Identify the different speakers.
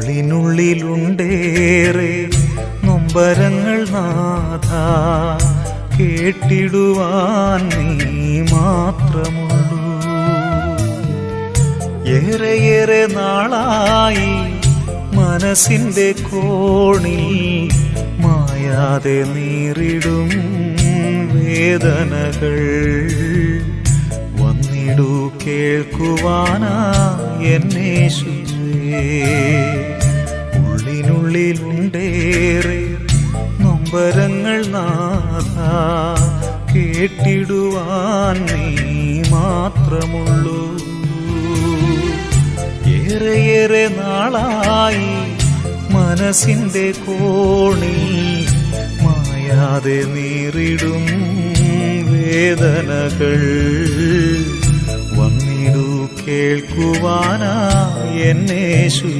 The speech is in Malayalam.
Speaker 1: ഉള്ളിനുള്ളിലുണ്ടേറെ നൊമ്പരങ്ങൾ നാഥാ, കേട്ടിടുവാൻ നീ മാത്രമുള്ളൂ. ഏറെയേറെ നാളായി മനസ്സിന്റെ കോണിൽ മായാതെ നീറിടും വേദനകൾ. വന്നിടൂ കേൾക്കുവാനാ എന്നേശുവേ. ഉള്ളിനുള്ളിലുണ്ടേറെ നൊമ്പരങ്ങൾ നാഥാ, കേട്ടിടുവാൻ നീ മാത്രമുള്ളൂ. ഏറെയേറെ നാളായി മനസ്സിന്റെ കോണിൽ മായാതെ നീറിടും വേദനകൾ. വന്നിടൂ കേൾക്കുവാനാ എന്നേശു.